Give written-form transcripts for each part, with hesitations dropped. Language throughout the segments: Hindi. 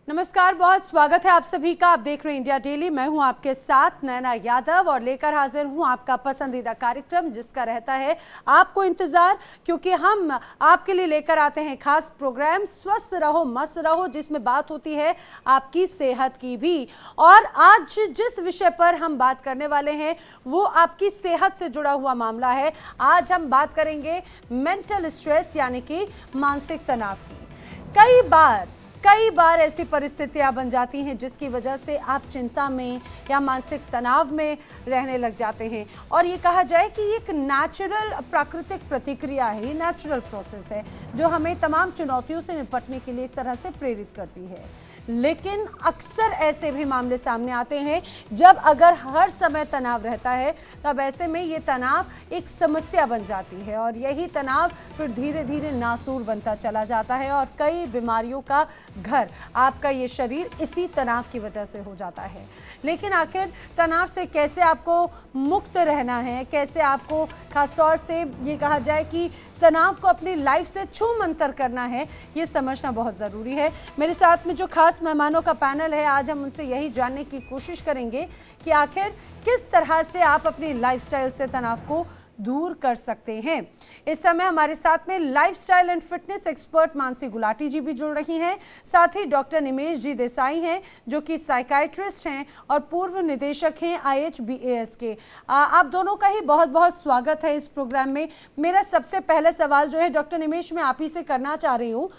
नमस्कार, बहुत स्वागत है आप सभी का। आप देख रहे हैं इंडिया डेली। मैं हूं आपके साथ नैना यादव और लेकर हाजिर हूं आपका पसंदीदा कार्यक्रम जिसका रहता है आपको इंतजार, क्योंकि हम आपके लिए लेकर आते हैं खास प्रोग्राम स्वस्थ रहो मस्त रहो, जिसमें बात होती है आपकी सेहत की भी। और आज जिस विषय पर हम बात करने वाले हैं वो आपकी सेहत से जुड़ा हुआ मामला है। आज हम बात करेंगे मेंटल स्ट्रेस यानी कि मानसिक तनाव की। कई बार ऐसी परिस्थितियां बन जाती हैं जिसकी वजह से आप चिंता में या मानसिक तनाव में रहने लग जाते हैं। और ये कहा जाए कि एक नेचुरल प्राकृतिक प्रतिक्रिया है, नेचुरल प्रोसेस है जो हमें तमाम चुनौतियों से निपटने के लिए एक तरह से प्रेरित करती है। लेकिन अक्सर ऐसे भी मामले सामने आते हैं जब अगर हर समय तनाव रहता है तब ऐसे में ये तनाव एक समस्या बन जाती है और यही तनाव फिर धीरे धीरे नासूर बनता चला जाता है और कई बीमारियों का घर आपका ये शरीर इसी तनाव की वजह से हो जाता है। लेकिन आखिर तनाव से कैसे आपको मुक्त रहना है, कैसे आपको खासतौर से ये कहा जाए कि तनाव को अपनी लाइफ से छू मंतर करना है, ये समझना बहुत ज़रूरी है। मेरे साथ में जो खास मेहमानों का पैनल है, आज हम उनसे यही जानने की कोशिश करेंगे कि आखिर किस तरह से आप अपनी लाइफस्टाइल से तनाव को दूर कर सकते हैं। इस समय हमारे साथ में lifestyle and fitness expert Mansi Gulati ji भी जुड़ रही हैं। साथ ही डॉक्टर निमेश जी देसाई हैं जो कि साइकाइट्रिस्ट हैं और पूर्व निदेशक हैं IHBAS के। आप दोनों का ही बहुत बहुत स्वागत है इस प्रोग्राम में। मेरा सबसे पहला सवाल जो है डॉक्टर निमेश, मैं आप ही से करना चाह रही हूँ,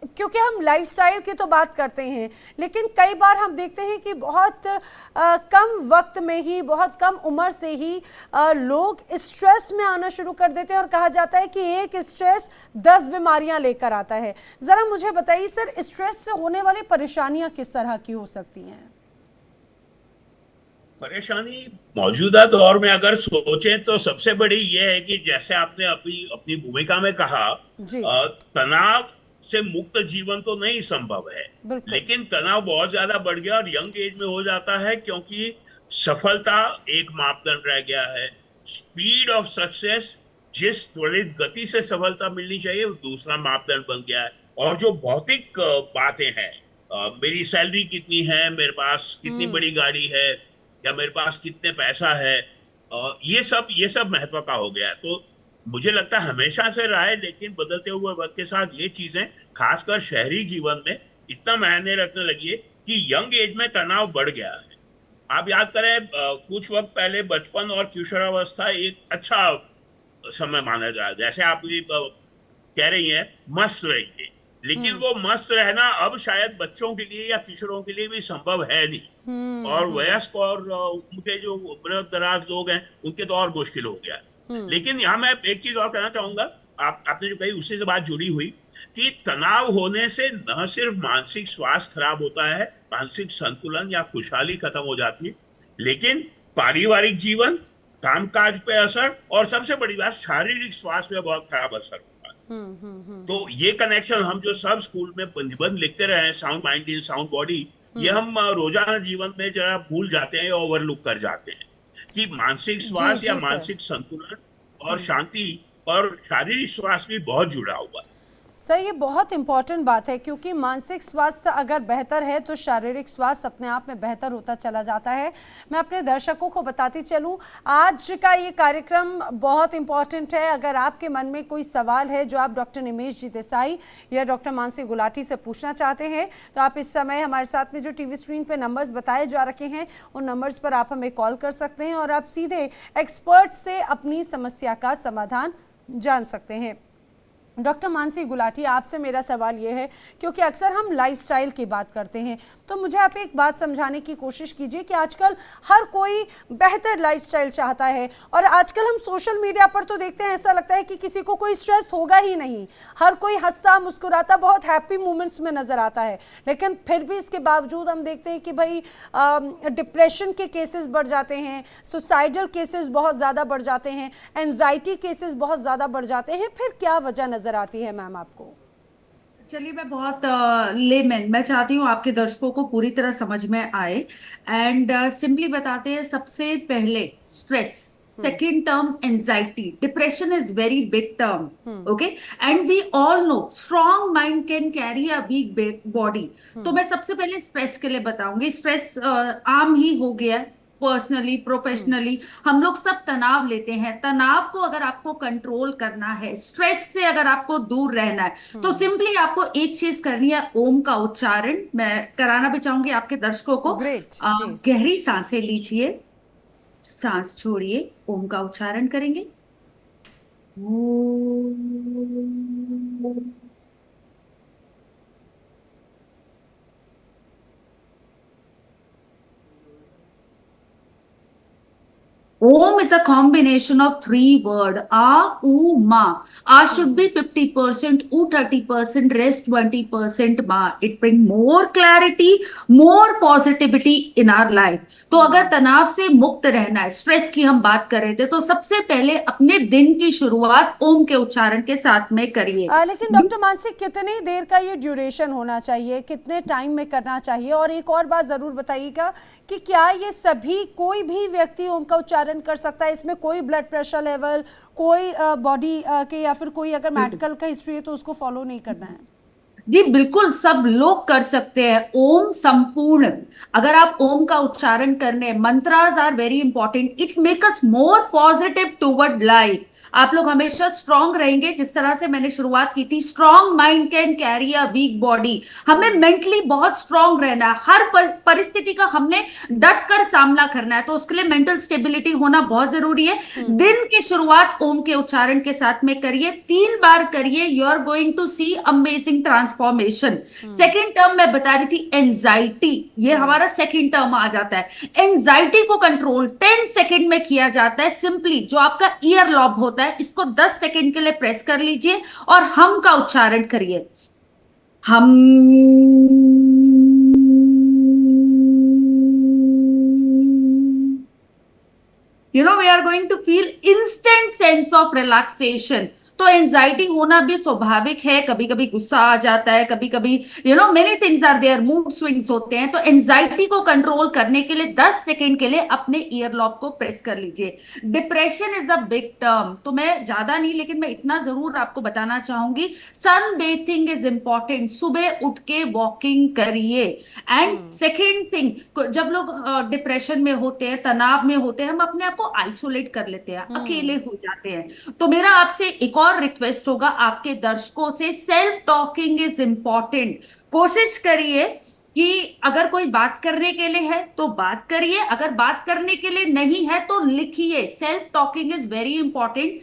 क्योंकि हम लाइफस्टाइल की तो बात करते हैं लेकिन कई बार हम देखते हैं कि बहुत कम वक्त में ही, बहुत कम उम्र से ही लोग स्ट्रेस में आना शुरू कर देते हैं और कहा जाता है कि एक स्ट्रेस 10 बीमारियां लेकर आता है। ज़रा मुझे बताइए सर, स्ट्रेस से होने वाली परेशानियां किस तरह की हो सकती हैं? परेशानी मौजूदा दौर में अगर सोचें तो सबसे बड़ी यह है कि जैसे आपने अभी अपनी भूमिका में कहा, जी तनाव से मुक्त जीवन तो नहीं संभव है। बिल्कुल। लेकिन तनाव बहुत ज्यादा बढ़ गया और यंग एज में हो जाता है क्योंकि सफलता एक मापदंड रह गया है। स्पीड ऑफ सक्सेस, जिस त्वरित गति से सफलता मिलनी चाहिए, वो दूसरा मापदंड बन गया है। और जो भौतिक बातें हैं, मेरी सैलरी कितनी है, मेरे पास कितनी बड़ी गाड़ी है या मेरे पास कितने पैसा है, ये सब महत्व का हो गया है। तो मुझे लगता है हमेशा से रहा है, लेकिन बदलते हुए वक्त के साथ ये चीजें खासकर शहरी जीवन में इतना मायने रखने लगी है कि यंग एज में तनाव बढ़ गया है। आप याद करें, कुछ वक्त पहले बचपन और किशोरावस्था एक अच्छा समय माना जाए, जैसे आप भी कह रही हैं मस्त रहिए, लेकिन वो मस्त रहना अब शायद बच्चों के लिए या किशोरों के लिए भी संभव है नहीं। और वयस्क और उनके जो वृद्ध दराज लोग हैं उनके तो और मुश्किल हो गया है। लेकिन यहाँ मैं एक चीज और कहना चाहूंगा, आपने जो कही उससे बात जुड़ी हुई कि तनाव होने से न सिर्फ मानसिक स्वास्थ्य खराब होता है, मानसिक संतुलन या खुशहाली खत्म हो जाती है, लेकिन पारिवारिक जीवन, कामकाज पे असर और सबसे बड़ी बात शारीरिक स्वास्थ्य पे बहुत खराब असर होता है। तो ये कनेक्शन हम जो सब स्कूल में निबंध लिखते रहे हैं, sound mind in sound body, ये हम रोजाना जीवन में जरा भूल जाते हैं, ओवरलुक कर जाते हैं कि मानसिक जी स्वास्थ्य या जी सर। मानसिक संतुलन और शांति और शारीरिक स्वास्थ्य भी बहुत जुड़ा हुआ है। सर, ये बहुत इंपॉर्टेंट बात है क्योंकि मानसिक स्वास्थ्य अगर बेहतर है तो शारीरिक स्वास्थ्य अपने आप में बेहतर होता चला जाता है। मैं अपने दर्शकों को बताती चलूं, आज का ये कार्यक्रम बहुत इंपॉर्टेंट है। अगर आपके मन में कोई सवाल है जो आप डॉक्टर निमेश जी देसाई या डॉक्टर मानसी गुलाटी से पूछना चाहते हैं तो आप इस समय हमारे साथ में जो टीवी स्क्रीन पर नंबर्स बताए जा रखे हैं उन नंबर्स पर आप हमें कॉल कर सकते हैं और आप सीधे एक्सपर्ट से अपनी समस्या का समाधान जान सकते हैं। डॉक्टर मानसी गुलाटी, आपसे मेरा सवाल ये है, क्योंकि अक्सर हम लाइफस्टाइल की बात करते हैं तो मुझे आप एक बात समझाने की कोशिश कीजिए कि आजकल हर कोई बेहतर लाइफस्टाइल चाहता है और आजकल हम सोशल मीडिया पर तो देखते हैं, ऐसा लगता है कि किसी को कोई स्ट्रेस होगा ही नहीं, हर कोई हंसता मुस्कुराता बहुत हैप्पी मोमेंट्स में नज़र आता है। लेकिन फिर भी इसके बावजूद हम देखते हैं कि भाई डिप्रेशन के केसेस बढ़ जाते हैं, सुसाइडल केसेस बहुत ज़्यादा बढ़ जाते हैं, एंजाइटी केसेस बहुत ज़्यादा बढ़ जाते हैं। फिर क्या वजह नजर आती है मैम आपको? चलिए, मैं बहुत लेमैन मैं चाहती हूँ आपके दर्शकों को पूरी तरह समझ में आए। एंड सिंपली बताते हैं, सबसे पहले stress second term anxiety. Depression is very big term. Okay, and we all know strong mind can carry a weak body. तो मैं सबसे पहले स्ट्रेस के लिए बताऊंगी. स्ट्रेस आम ही हो गया. पर्सनली, प्रोफेशनली हम लोग सब तनाव लेते हैं. तनाव को अगर आपको कंट्रोल करना है, स्ट्रेस से अगर आपको दूर रहना है, तो सिंपली आपको एक चीज करनी है, ओम का उच्चारण. मैं कराना भी चाहूंगी आपके दर्शकों को. ग्रेट जी. गहरी सांसें लीजिए, सांस छोड़िए, ओम का उच्चारण करेंगे. Om is a combination of three words. A, U, Ma. A should be 50%, U 30%, rest 20% Ma. It brings more clarity, more positivity in our life. तो अगर तनाव से मुक्त रहना है, स्ट्रेस की हम बात कर रहे थे, तो सबसे पहले अपने दिन की शुरुआत ओम के उच्चारण के साथ में करिए. लेकिन डॉक्टर मानसी, कितनी देर का ये ड्यूरेशन होना चाहिए, कितने टाइम में करना चाहिए? और एक और बात जरूर बताइएगा कि क्या ये सभी, कोई भी व्यक्ति ओम का उच्चारण कर सकता है? इसमें कोई ब्लड प्रेशर लेवल, कोई बॉडी के, या फिर कोई अगर मेडिकल का हिस्ट्री है तो उसको फॉलो नहीं करना है? जी बिल्कुल, सब लोग कर सकते हैं. ओम संपूर्ण, अगर आप ओम का उच्चारण करने, mantras are very important. It make us more positive toward life. आप लोग हमेशा स्ट्रांग रहेंगे. जिस तरह से मैंने शुरुआत की थी, strong mind can carry a weak body. हमें मेंटली बहुत स्ट्रांग रहना है. हर परिस्थिति का हमने डट कर सामना करना है, तो उसके लिए मेंटल स्टेबिलिटी होना बहुत जरूरी है. दिन की शुरुआत ओम के उच्चारण के साथ में करिए, 3 बार करिए. You are going to see amazing transformation. Second term मैं बता रही थी, एंजाइटी. ये हमारा सेकेंड टर्म आ जाता है. एंजाइटी को कंट्रोल 10 सेकेंड में किया जाता है. सिंपली जो आपका ईयर लॉब होता है, इसको 10 सेकेंड के लिए प्रेस कर लीजिए और हम का उच्चारण करिए. हम. You know, we are going to feel instant sense of relaxation. तो एंजाइटी होना भी स्वाभाविक है. कभी कभी गुस्सा आ जाता है, कभी कभी many things are there, mood swings होते हैं. तो एंजाइटी को कंट्रोल करने के लिए 10 सेकेंड के लिए अपने ईयर लॉब को प्रेस कर लीजिए. Depression is a big term, तो मैं ज्यादा नहीं, लेकिन मैं इतना जरूर आपको बताना चाहूंगी. सन बेथिंग इज इंपॉर्टेंट. सुबह उठ के वॉकिंग करिए. एंड सेकेंड थिंग, जब लोग डिप्रेशन में होते हैं, तनाव में होते हैं, हम अपने आप को आइसोलेट कर लेते हैं, अकेले हो जाते हैं. तो मेरा आपसे एक और रिक्वेस्ट होगा आपके दर्शकों से, सेल्फ टॉकिंग इज इंपॉर्टेंट. कोशिश करिए कि अगर कोई बात करने के लिए है तो बात करिए, अगर बात करने के लिए नहीं है तो लिखिए. Self talking is very important.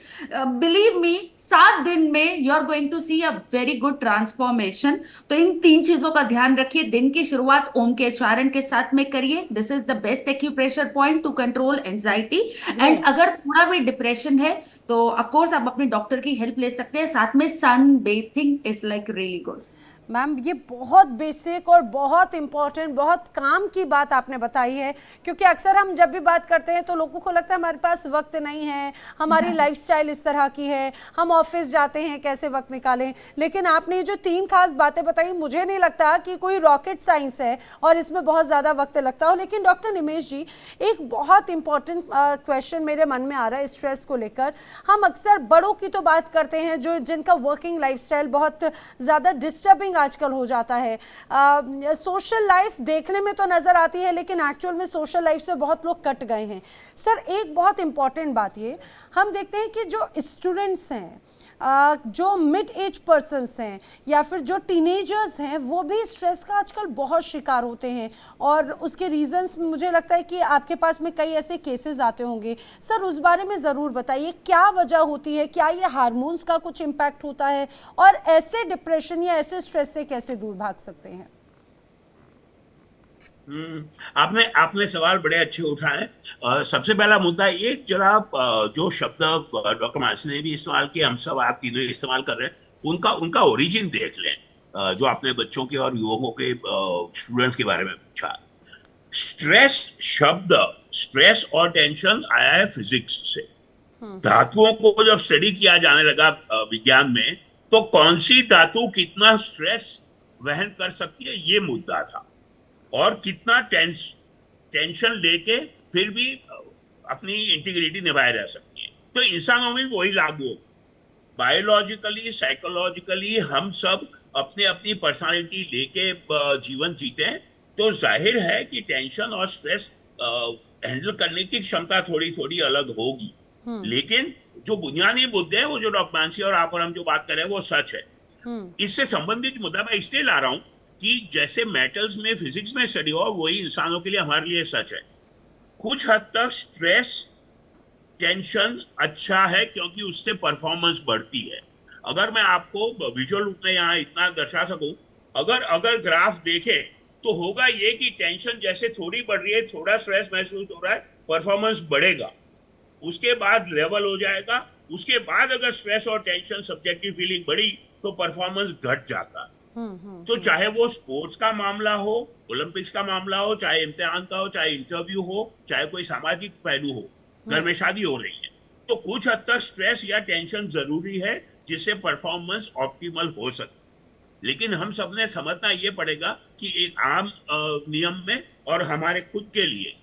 Believe me, 7 दिन में you are going to see a very good transformation. तो इन 3 चीजों का ध्यान रखिए. दिन की शुरुआत ओम के उच्चारण के साथ में करिए. This is the best acupressure point two control anxiety. And अगर थोड़ा भी डिप्रेशन है तो ऑफ कोर्स आप अपने डॉक्टर की हेल्प ले सकते हैं. साथ में sun bathing is like really good. Ma'am, ये बहुत बेसिक और बहुत इम्पॉर्टेंट, बहुत काम की बात आपने बताई है, क्योंकि अक्सर हम जब भी बात करते हैं तो लोगों को लगता है हमारे पास वक्त नहीं है, हमारी लाइफस्टाइल इस तरह की है, हम ऑफिस जाते हैं, कैसे वक्त निकालें. लेकिन आपने जो 3 खास बातें बताई, मुझे नहीं लगता कि कोई रॉकेट साइंस है और इसमें बहुत ज़्यादा वक्त लगता हो. लेकिन डॉक्टर निमेश जी, एक बहुत इंपॉर्टेंट क्वेश्चन मेरे मन में आ रहा है स्ट्रेस को लेकर. हम अक्सर बड़ों की तो बात करते हैं, जो जिनका वर्किंग लाइफस्टाइल बहुत ज़्यादा डिस्टर्बिंग आजकल हो जाता है. सोशल लाइफ देखने में तो नजर आती है, लेकिन एक्चुअल में सोशल लाइफ से बहुत लोग कट गए हैं. सर, एक बहुत इंपॉर्टेंट बात ये हम देखते हैं कि जो स्टूडेंट्स हैं, जो मिड एज पर्सन्स हैं, या फिर जो टीनेजर्स हैं, वो भी स्ट्रेस का आजकल बहुत शिकार होते हैं. और उसके रीजंस मुझे लगता है कि आपके पास में कई ऐसे केसेस आते होंगे. सर, उस बारे में ज़रूर बताइए, क्या वजह होती है? क्या ये हार्मोन्स का कुछ इम्पैक्ट होता है? और ऐसे डिप्रेशन या ऐसे स्ट्रेस से कैसे दूर भाग सकते हैं? आपने सवाल बड़े अच्छे उठाए. सबसे पहला मुद्दा ये, जरा जो शब्द डॉक्टर मानसी ने भी इस्तेमाल किए, हम सब आप तीनों इस्तेमाल कर रहे हैं, उनका ओरिजिन देख लें. जो आपने बच्चों के और युवकों के स्टूडेंट्स के बारे में पूछा. स्ट्रेस शब्द, स्ट्रेस और टेंशन आया है फिजिक्स से. धातुओं को जब स्टडी किया जाने लगा विज्ञान में, तो कौन सी धातु कितना स्ट्रेस वहन कर सकती है, ये मुद्दा था. और कितना टेंशन लेके फिर भी अपनी इंटीग्रिटी निभाए रह सकती है। तो इंसानों में भी वही लागू हो। बायोलॉजिकली, साइकोलॉजिकली हम सब अपने अपनी पर्सनालिटी लेके जीवन जीते हैं, तो जाहिर है कि टेंशन और स्ट्रेस हैंडल करने की क्षमता थोड़ी थोड़ी अलग होगी। लेकिन जो बुनियादी मुद्दे हैं, वो जो डॉक्टर मानसी और आप और हम जो बात कर रहे हैं, वो सच है। इससे संबंधित मुद्दा मैं इसलिए ला रहा हूं कि जैसे मेटल्स में, फिजिक्स में स्टडी हो, वही इंसानों के लिए, हमारे लिए सच है। कुछ हद तक स्ट्रेस, टेंशन अच्छा है, क्योंकि उससे परफॉर्मेंस बढ़ती है। अगर मैं आपको विजुअल रूप में यहाँ इतना दर्शा सकूं, अगर अगर ग्राफ देखें तो होगा ये कि टेंशन जैसे थोड़ी बढ़ रही है, थोड़ा स्ट्रेस महसूस हो रहा है, परफॉर्मेंस बढ़ेगा, उसके बाद लेवल हो जाएगा। उसके बाद अगर स्ट्रेस और टेंशन, सब्जेक्टिव फीलिंग बढ़ी, तो परफॉर्मेंस घट जाता। तो चाहे वो स्पोर्ट्स का मामला हो, ओलंपिक्स का मामला हो, चाहे इम्तिहान का हो, चाहे इंटरव्यू हो, चाहे कोई सामाजिक पहलू हो, घर में शादी हो रही है, तो कुछ हद तक स्ट्रेस या टेंशन जरूरी है, जिससे परफॉर्मेंस ऑप्टिमल हो सके। लेकिन हम सबने समझना ये पड़ेगा कि एक आम नियम में और हमारे खुद के लिए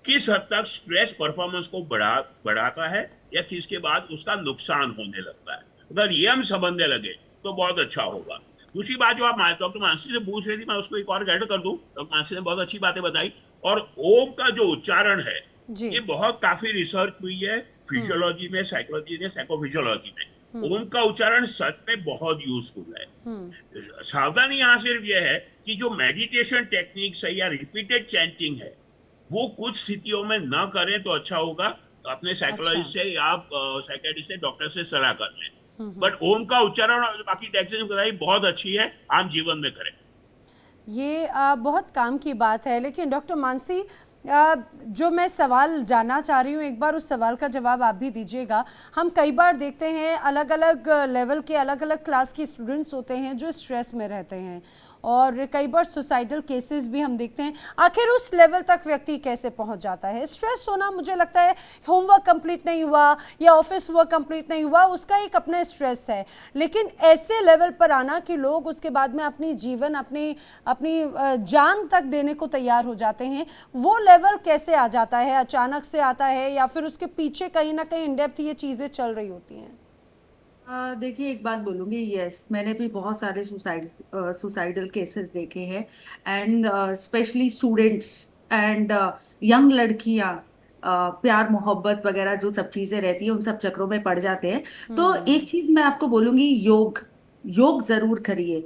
किस हद तक स्ट्रेस परफॉर्मेंस को बढ़ाता है, या किसके बाद उसका नुकसान होने लगता है। अगर ये हम समझने लगे तो बहुत अच्छा होगा। दूसरी बात जो आप डॉक्टर मानसी से पूछ रही थी, मैं उसको एक और ऐड कर दूं। डॉक्टर मानसी ने बहुत अच्छी बातें बताई। और ओम का जो उच्चारण है, ये बहुत काफी रिसर्च हुई है फिजियोलॉजी में, साइकोलॉजी में, साइकोफिजियोलॉजी में। ओम का उच्चारण सच में बहुत यूजफुल है। सावधानी यहाँ सिर्फ यह है कि जो मेडिटेशन टेक्निक्स है या रिपीटेड चैंटिंग है, वो कुछ स्थितियों में ना करें तो अच्छा होगा। अपने साइकोलॉजिस्ट से या साइकेट्रिस्ट से, डॉक्टर से सलाह कर लें। बट ओम का उच्चारण और बाकी टेक्निक्स बताई बहुत अच्छी है, आम जीवन में करें। ये बहुत काम की बात है। लेकिन डॉक्टर मानसी, जो मैं सवाल जानना चाह रही हूँ, एक बार उस सवाल का जवाब आप भी दीजिएगा। हम कई बार देखते हैं अलग अलग लेवल के, अलग अलग क्लास के स्टूडेंट्स होते हैं जो स्ट्रेस में रहते हैं, और कई बार सुसाइडल केसेस भी हम देखते हैं। आखिर उस लेवल तक व्यक्ति कैसे पहुंच जाता है? स्ट्रेस होना, मुझे लगता है होमवर्क कंप्लीट नहीं हुआ या ऑफिस वर्क कंप्लीट नहीं हुआ, उसका एक अपना स्ट्रेस है। लेकिन ऐसे लेवल पर आना कि लोग उसके बाद में अपनी जीवन, अपनी जान तक देने को तैयार हो जाते हैं, वो लेवल कैसे आ जाता है? अचानक से आता है या फिर उसके पीछे कहीं ना कहीं इन डेप्थ ये चीज़ें चल रही होती हैं? देखिए, एक बात बोलूंगी, यस, मैंने भी बहुत सारे सुसाइडल केसेस देखे हैं, and specially students and young लड़कियां प्यार मोहब्बत वगैरह जो सब चीजें रहती है, उन सब चक्रों में पड़ जाते हैं। तो एक चीज मैं आपको बोलूंगी, योग योग जरूर करिए।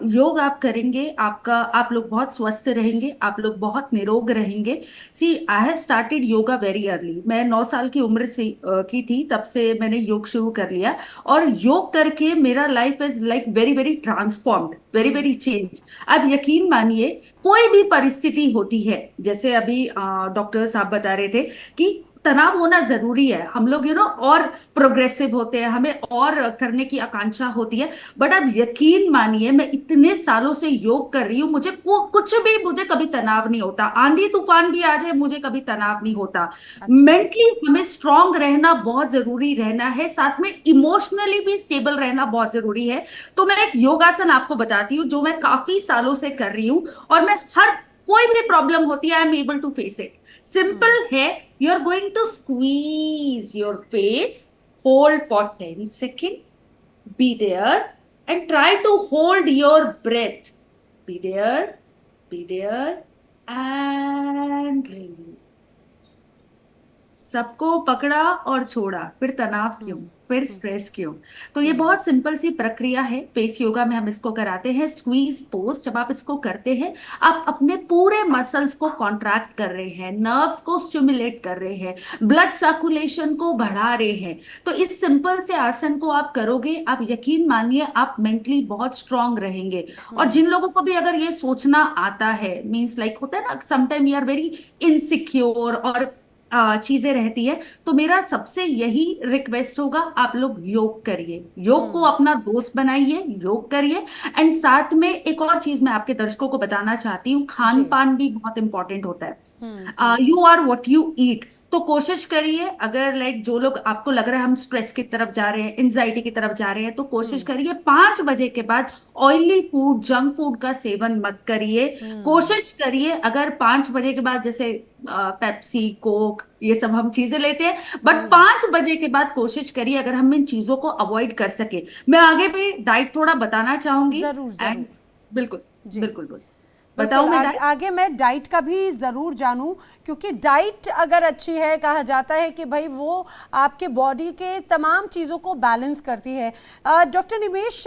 योग आप करेंगे, आप लोग बहुत स्वस्थ रहेंगे, आप लोग बहुत निरोग रहेंगे। See, I have started yoga very early. मैं 9 साल की उम्र से की थी, तब से मैंने योग शुरू कर लिया, और योग करके मेरा life is like very very transformed, very very change. अब यकीन मानिए, कोई भी परिस्थिति होती है, जैसे अभी डॉक्टर साहब बता रहे थे कि तनाव होना जरूरी है, हम लोग और प्रोग्रेसिव होते हैं, हमें और करने की आकांक्षा होती है। बट अब यकीन मानिए, मैं इतने सालों से योग कर रही हूँ, मुझे कभी तनाव नहीं होता। आंधी तूफान भी आ जाए, मुझे कभी तनाव नहीं होता। मेंटली हमें स्ट्रांग रहना बहुत जरूरी रहना है, साथ में इमोशनली भी स्टेबल रहना बहुत जरूरी है। तो मैं एक योगासन आपको बताती हूँ, जो मैं काफी सालों से कर रही हूँ, और मैं हर कोई भी प्रॉब्लम होती है, I am able to face it. Simple है, you are going to squeeze your face, hold for 10 second, be there and try to hold your breath, be there and release. सबको पकड़ा और छोड़ा, फिर तनाव क्यों, फिर स्ट्रेस क्यों? तो ये बहुत सिंपल सी प्रक्रिया है, पेस योगा में हम इसको कराते हैं। स्क्वीज पोज, जब आप इसको करते हैं, आप अपने पूरे मसल्स को कॉन्ट्रैक्ट कर रहे हैं, नर्व्स को स्टिमुलेट कर रहे हैं, ब्लड सर्कुलेशन को बढ़ा रहे हैं। तो इस सिंपल से आसन को आप करोगे, आप यकीन मानिए आप मेंटली बहुत स्ट्रांग रहेंगे। और जिन लोगों को भी अगर ये सोचना आता है, मीन्स लाइक होता है ना, sometime we are very insecure और चीजें रहती है, तो मेरा सबसे यही रिक्वेस्ट होगा, आप लोग योग करिए, योग को अपना दोस्त बनाइए, योग करिए। एंड साथ में एक और चीज मैं आपके दर्शकों को बताना चाहती हूँ, खान पान भी बहुत इंपॉर्टेंट होता है। You are what you eat. तो कोशिश करिए, अगर लाइक जो लोग आपको लग रहा है हम स्ट्रेस की तरफ जा रहे हैं, एंजाइटी की तरफ जा रहे हैं, तो कोशिश करिए 5 बजे के बाद ऑयली फूड, जंक फूड का सेवन मत करिए। कोशिश करिए अगर 5 बजे के बाद जैसे पेप्सी, कोक, ये सब हम चीजें लेते हैं, बट 5 बजे के बाद कोशिश करिए अगर हम इन चीजों को अवॉइड कर सके। मैं आगे भी डाइट थोड़ा बताना चाहूंगी। जरूर एंड जरूर बिल्कुल जी। बिल्कुल बिल्कुल बताऊं बिल्कुल मैं आगे, डाइट? आगे मैं डाइट का भी ज़रूर जानूं, क्योंकि डाइट अगर अच्छी है, कहा जाता है कि भाई वो आपके बॉडी के तमाम चीज़ों को बैलेंस करती है। डॉक्टर निमेश,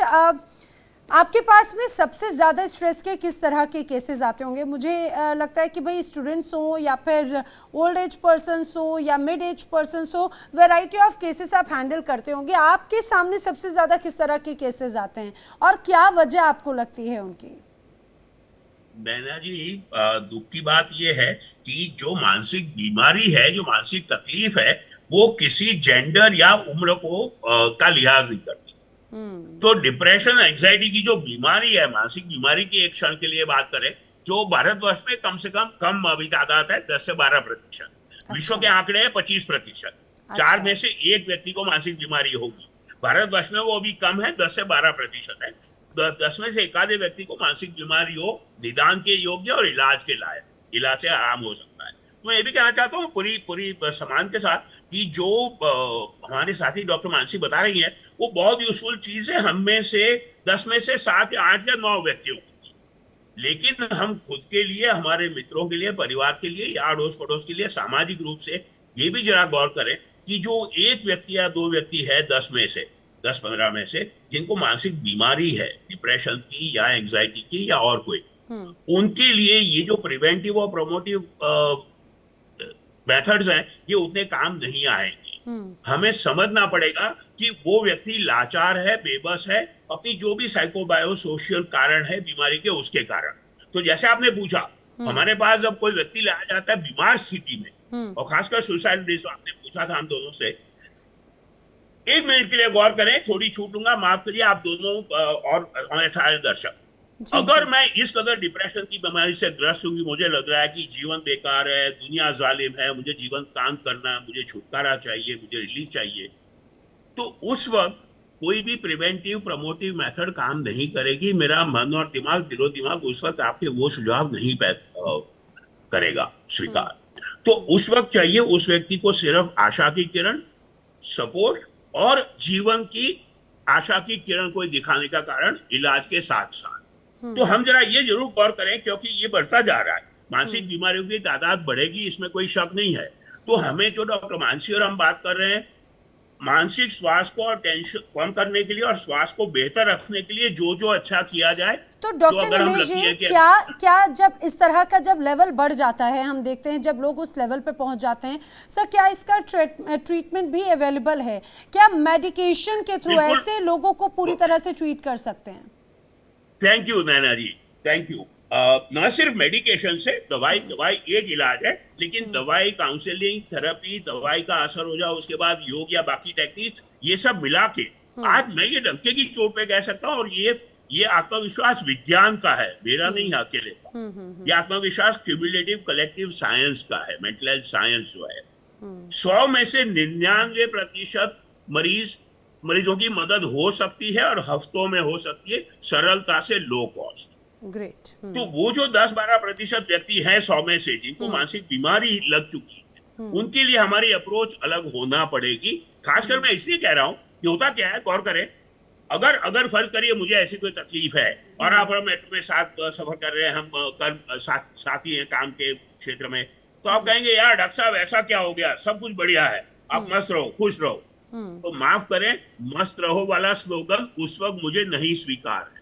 आपके पास में सबसे ज़्यादा स्ट्रेस के किस तरह के केसेस आते होंगे? मुझे लगता है कि भाई स्टूडेंट्स हो या फिर ओल्ड एज पर्सनस हो या मिड एज पर्सनस हो, वैरायटी ऑफ केसेस आप हैंडल करते होंगे। आपके सामने सबसे ज़्यादा किस तरह के केसेस आते हैं और क्या वजह आपको लगती है उनकी? नैना जी, दुख की बात यह है कि जो मानसिक बीमारी है, जो मानसिक तकलीफ है, वो किसी जेंडर या उम्र को का लिहाज नहीं करती। तो डिप्रेशन, एंजाइटी की जो बीमारी है, मानसिक बीमारी की एक क्षण के लिए बात करें, जो भारतवर्ष में कम से कम अभी तादाद है 10 से 12%। विश्व के आंकड़े हैं 25%। 4 में से 1 व्यक्ति को मानसिक बीमारी होगी। भारतवर्ष में वो अभी कम है, 10 से 12% है। 10 में से एक आधे व्यक्ति को मानसिक बीमारी हो, निदान के योग्य और इलाज के लायक, इलाज से आराम हो सकता है। तो मैं ये भी कहना चाहता हूँ पूरी सम्मान के साथ कि जो हमारे साथी डॉक्टर मानसी बता रही हैं, वो बहुत यूजफुल चीज है। हम में से 10 में से 7 या 8 या 9 व्यक्तियों की, लेकिन हम खुद के लिए, हमारे मित्रों के लिए, परिवार के लिए या अड़ोस पड़ोस के लिए सामाजिक रूप से ये भी जरा गौर करें कि जो 1 व्यक्ति या 2 व्यक्ति है 10-15 में से जिनको मानसिक बीमारी है, डिप्रेशन की या एंजाइटी की या और कोई, उनके लिए ये जो प्रिवेंटिव और प्रोमोटिव मेथड्स हैं, ये उतने काम नहीं आएंगे। हमें समझना पड़ेगा कि वो व्यक्ति लाचार है, बेबस है, अपनी जो भी साइकोबायो सोशल कारण है बीमारी के, उसके कारण। तो जैसे आपने पूछा, हमारे पास जब कोई व्यक्ति लाया जाता है बीमार स्थिति में, और खासकर सुसाइड रिस्क आपने पूछा था हम दोनों से, 1 मिनट के लिए गौर करें, थोड़ी छूट लूंगा, माफ करिए आप दोनों और हमारे सारे दर्शक। अगर मैं इस कदर डिप्रेशन की बीमारी से ग्रस्त हूँ, मुझे लग रहा है कि जीवन बेकार है, दुनिया जालिम है, मुझे जीवन कांत करना है, मुझे छुटकारा चाहिए, मुझे रिलीफ चाहिए, तो उस वक्त कोई भी प्रिवेंटिव प्रमोटिव मेथड काम नहीं करेगी। मेरा मन और दिमाग, दिलो दिमाग उस वक्त आपके वो सुझाव नहीं करेगा स्वीकार। तो उस वक्त चाहिए उस व्यक्ति को सिर्फ आशा की किरण, सपोर्ट और जीवन की आशा की किरण को दिखाने का कारण इलाज के साथ साथ। तो हम जरा ये जरूर गौर करें, क्योंकि ये बढ़ता जा रहा है, मानसिक बीमारियों की तादाद बढ़ेगी, इसमें कोई शक नहीं है। तो हमें, जो डॉक्टर मानसी और हम बात कर रहे हैं, मानसिक स्वास्थ्य को और टेंशन कम करने के लिए और स्वास्थ्य को बेहतर रखने के लिए जो जो अच्छा किया जाए। तो डॉक्टर निमेश जी, क्या जब इस तरह का जब लेवल बढ़ जाता है, हम देखते हैं जब लोग उस लेवल पे पहुंच जाते हैं, सर क्या इसका ट्रीटमेंट भी अवेलेबल है? क्या मेडिकेशन के थ्रू ऐसे लोगों को पूरी तरह से ट्रीट कर सकते हैं? Thank you Naina ji, thank you. न सिर्फ मेडिकेशन से, दवाई एक इलाज है, लेकिन दवाई, काउंसलिंग, थेरेपी, दवाई का असर हो जाए, उसके बाद योग या बाकी टेक्निक, ये सब मिला के आज मैं ये डंके की चोट पे कह सकता हूँ, और ये आत्मविश्वास विज्ञान का है, मेरा नहीं है अकेले का। ये आत्मविश्वास क्यूमुलेटिव कलेक्टिव साइंस का है, मेंटल हेल्थ साइंस जो है। 100 में से 99% मरीजों की मदद हो सकती है, और हफ्तों में हो सकती है, सरलता से, लो कॉस्ट। ग्रेट। तो वो जो 10-12% व्यक्ति हैं 100 में से जिनको मानसिक बीमारी लग चुकी है, उनके लिए हमारी अप्रोच अलग होना पड़ेगी। खासकर मैं इसलिए कह रहा हूं कि होता क्या है, गौर करें, अगर फर्ज करिए मुझे ऐसी कोई तकलीफ है और आप मेट्रो में साथ सफर कर रहे हैं, हम साथी हैं काम के क्षेत्र में, तो आप कहेंगे यार डॉक्टर साहब ऐसा क्या हो गया, सब कुछ बढ़िया है, आप मस्त रहो, खुश रहो। तो माफ करें, मस्त रहो वाला स्लोगन उस वक्त मुझे नहीं स्वीकार है।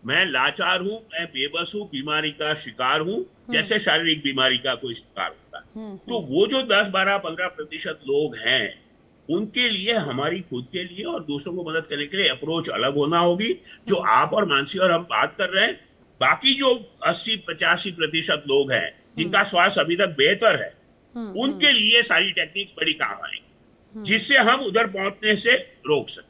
मैं लाचार हूं, मैं बेबस हूं, बीमारी का शिकार हूं, जैसे शारीरिक बीमारी का कोई शिकार होता है। तो वो जो 10-12-15% लोग हैं, उनके लिए, हमारी खुद के लिए और दूसरों को मदद करने के लिए अप्रोच अलग होना होगी। जो आप और मानसी और हम बात कर रहे हैं, बाकी जो 80-85% लोग हैं जिनका स्वास्थ्य अभी तक बेहतर है, उनके लिए सारी टेक्निक बड़ी काम आएगी, जिससे हम उधर पहुंचने से रोक सकें।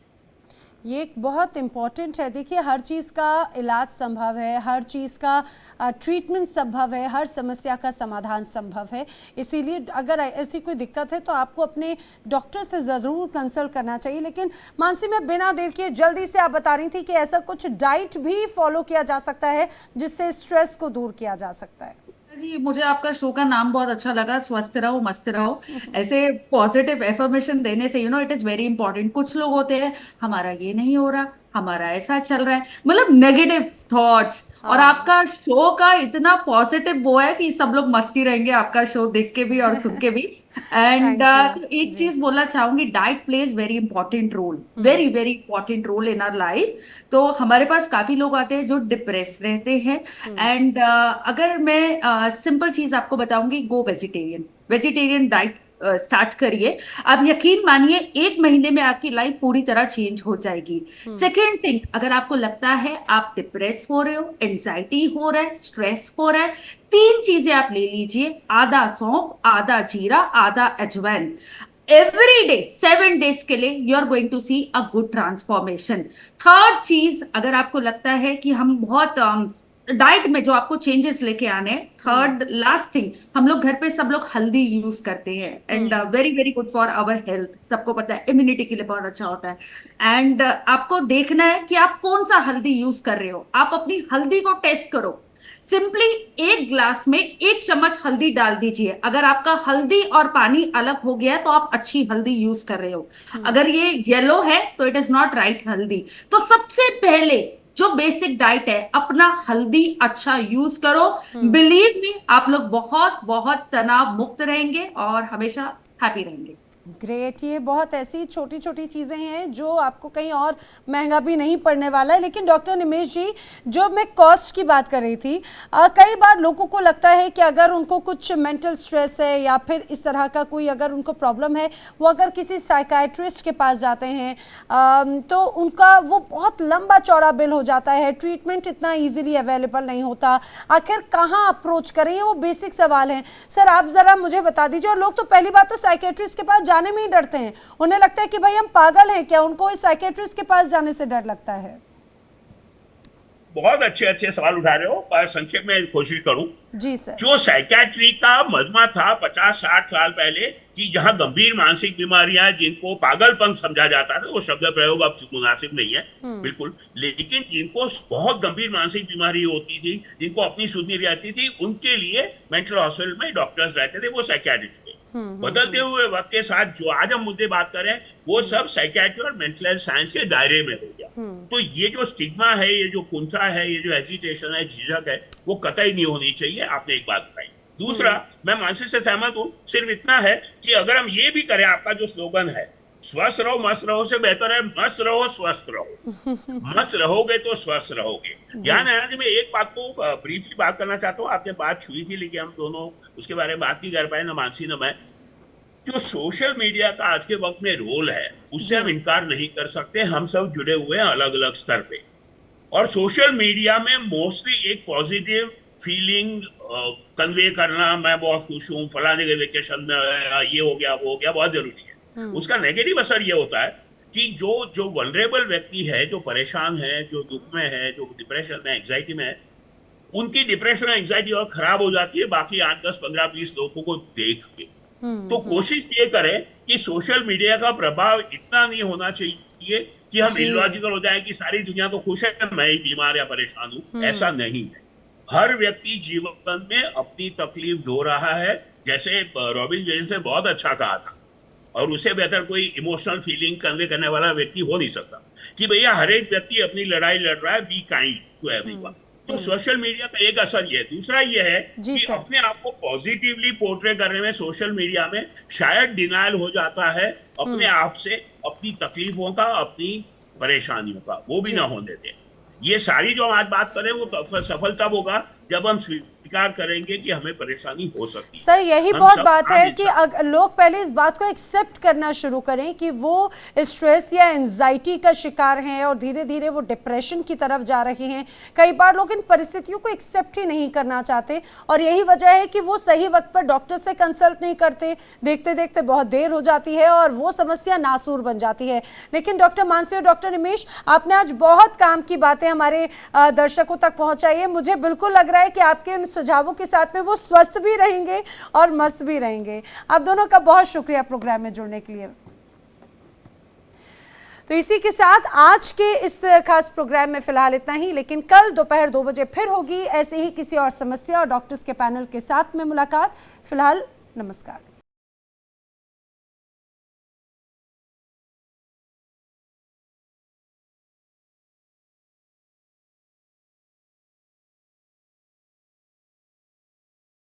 ये एक बहुत इम्पॉर्टेंट है। देखिए, हर चीज़ का इलाज संभव है, हर चीज़ का ट्रीटमेंट संभव है, हर समस्या का समाधान संभव है। इसीलिए अगर ऐसी कोई दिक्कत है तो आपको अपने डॉक्टर से ज़रूर कंसल्ट करना चाहिए। लेकिन मानसी, मैं बिना देर किए जल्दी से, आप बता रही थी कि ऐसा कुछ डाइट भी फॉलो किया जा सकता है जिससे स्ट्रेस को दूर किया जा सकता है। जी, मुझे आपका शो का नाम बहुत अच्छा लगा, स्वस्थ रहो मस्त रहो। ऐसे पॉजिटिव एफर्मेशन देने से इट इज वेरी इंपॉर्टेंट। कुछ लोग होते हैं, हमारा ये नहीं हो रहा, हमारा ऐसा चल रहा है, मतलब नेगेटिव थॉट्स। और हाँ। आपका शो का इतना पॉजिटिव वो है कि सब लोग मस्ती रहेंगे आपका शो देख के भी और सुन के भी। एंड थैंक यू तो एक जी। चीज बोलना चाहूंगी, diet plays very important role, very very important role in our life. तो हमारे पास काफी लोग आते हैं जो डिप्रेस रहते हैं। एंड अगर मैं सिंपल चीज आपको बताऊंगी, गो वेजिटेरियन, वेजिटेरियन डाइट स्टार्ट करिए। आप यकीन मानिए 1 महीने में आपकी लाइफ पूरी तरह चेंज हो जाएगी। सेकेंड थिंग, अगर आपको लगता है आप डिप्रेस हो रहे हो, एंजाइटी हो रहा है, स्ट्रेस हो रहा है, 3 चीजें आप ले लीजिए, आधा सौंफ, आधा जीरा, आधा अजवाइन। एवरी डे 7 डेज के लिए you are going to see a good transformation. Third चीज, अगर आपको लगता है कि हम बहुत डाइट में जो आपको चेंजेस लेके आने हैं, थर्ड लास्ट थिंग, हम लोग घर पे सब लोग हल्दी यूज करते हैं and very very good for our health. सबको पता है इम्यूनिटी के लिए बहुत अच्छा होता है। एंड आपको देखना है कि आप कौन सा हल्दी यूज कर रहे हो। आप अपनी हल्दी को टेस्ट करो। सिंपली 1 ग्लास में 1 चम्मच हल्दी डाल दीजिए। अगर आपका हल्दी और पानी अलग हो गया है तो आप अच्छी हल्दी यूज कर रहे हो। अगर ये येलो है तो इट इज नॉट राइट हल्दी। तो सबसे पहले जो बेसिक डाइट है, अपना हल्दी अच्छा यूज करो। बिलीव मी, आप लोग बहुत बहुत तनाव मुक्त रहेंगे और हमेशा हैप्पी रहेंगे। ग्रेट। ये बहुत ऐसी छोटी छोटी चीज़ें हैं जो आपको कहीं और महंगा भी नहीं पड़ने वाला है। लेकिन डॉक्टर निमेश जी, जो मैं कॉस्ट की बात कर रही थी, कई बार लोगों को लगता है कि अगर उनको कुछ मेंटल स्ट्रेस है या फिर इस तरह का कोई अगर उनको प्रॉब्लम है, वो अगर किसी साइकाइट्रिस्ट के पास जाते हैं तो उनका वो बहुत लंबा चौड़ा बिल हो जाता है, ट्रीटमेंट इतना ईजिली अवेलेबल नहीं होता। आखिर कहाँ अप्रोच करें, ये वो बेसिक सवाल हैं। सर, आप ज़रा मुझे बता दीजिए। और लोग तो पहली बात तो साइकेट्रिस्ट के पास जाने में ही डरते हैं। उन्हें लगता है कि भाई हम पागल हैं क्या, उनको इस साइकेट्रिस्ट के पास जाने से डर लगता है। बहुत अच्छे अच्छे सवाल उठा रहे हो, पर संक्षेप में कोशिश करूं। जी सर। जो साइकियाट्री का मजमा था 50-60 साल पहले, कि जहां गंभीर मानसिक बीमारियां जिनको पागलपन समझा जाता था, वो शब्द प्रयोग अब मुनासिब नहीं है बिल्कुल, लेकिन जिनको बहुत गंभीर मानसिक बीमारी होती थी, जिनको अपनी सुध नहीं रहती थी, उनके लिए मेंटल हॉस्पिटल में डॉक्टर्स रहते थे, वो साइकियाट्रिस्ट थे। बदलते हुए वक्त के साथ जो आज हम मुद्दे बात कर रहे हैं, वो सब साइकियाट्री और मेंटल हेल्थ साइंस के दायरे में हो गया। तो ये जो स्टिग्मा है, ये जो कुंठा है, ये जो हेजिटेशन है, झिझक है, वो कतई नहीं होनी चाहिए। आपने एक बात बताई। दूसरा, मैं मानसी से सहमत हूं, सिर्फ इतना है कि अगर हम ये भी करें, आपका जो स्लोगन है स्वस्थ रहो मस्त रहो से बेहतर है मस्त रहो स्वस्थ रहो। मस्त रहोगे तो स्वस्थ रहोगे। ध्यान है कि मैं एक बात को ब्रीफली बात करना चाहता हूँ। आपने बात छुई थी, लेकिन हम दोनों उसके बारे में बात नहीं कर पाए, ना मानसी न मैं। जो सोशल मीडिया का आज के वक्त में रोल है, उससे हम इनकार नहीं कर सकते। हम सब जुड़े हुए हैं अलग अलग स्तर पे, और सोशल मीडिया में मोस्टली एक पॉजिटिव फीलिंग कन्वे करना, मैं बहुत खुश हूँ, फलाने के वेकेशन में ये हो गया वो हो गया, बहुत जरूरी है। उसका नेगेटिव असर ये होता है कि जो वल्नरेबल व्यक्ति है, जो परेशान है, जो दुख में है, जो डिप्रेशन में, एंग्जाइटी में है, उनकी डिप्रेशन और एंग्जाइटी और खराब हो जाती है बाकी 8, 10, 15, 20 लोगों को देख के। तो कोशिश ये करें कि सोशल मीडिया का प्रभाव इतना नहीं होना चाहिए कि हम इलॉजिकल हो जाए कि सारी दुनिया तो खुश है, मैं ही बीमार या परेशान हूं। ऐसा नहीं है। हर व्यक्ति जीवन में अपनी तकलीफ ढो रहा है। जैसे रॉबिन विलियम्स ने बहुत अच्छा कहा था, और उससे बेहतर कोई इमोशनल फीलिंग कन्वे करने वाला व्यक्ति हो नहीं सकता, कि भैया हर एक व्यक्ति अपनी लड़ाई लड़ रहा है, बी काइंड टू एवरीवन। तो सोशल मीडिया का एक असर ये है। दूसरा ये है कि अपने आप को पॉजिटिवली पोर्ट्रे करने में सोशल मीडिया में शायद डिनायल हो जाता है अपने आप से, अपनी तकलीफों का, अपनी परेशानियों का, वो भी ना होने देते। ये सारी जो हम आज बात करें, वो सफल तब होगा जब हम स्वीकार करेंगे कि हमें परेशानी हो सकती है। सर यही हम बहुत सब बात आम है कि इंसान लोग पहले इस बात को एक्सेप्ट करना शुरू करें कि वो स्ट्रेस या एंजाइटी का शिकार हैं और धीरे धीरे वो डिप्रेशन की तरफ जा रहे हैं। कई बार लोग इन परिस्थितियों को एक्सेप्ट ही नहीं करना चाहते और यही वजह है कि वो सही वक्त पर डॉक्टर से कंसल्ट नहीं करते, देखते देखते बहुत देर हो जाती है और वो समस्या नासूर बन जाती है। लेकिन डॉक्टर मानसी और डॉक्टर निमेश, आपने आज बहुत काम की बातें हमारे दर्शकों तक पहुंचाई है। मुझे बिल्कुल लग रहा है कि आपके उन सुझावों के साथ में वो स्वस्थ भी रहेंगे और मस्त भी रहेंगे। आप दोनों का बहुत शुक्रिया प्रोग्राम में जुड़ने के लिए। तो इसी के साथ आज के इस खास प्रोग्राम में फिलहाल इतना ही, लेकिन कल दोपहर 2 बजे फिर होगी ऐसे ही किसी और समस्या और डॉक्टर्स के पैनल के साथ में मुलाकात। फिलहाल नमस्कार।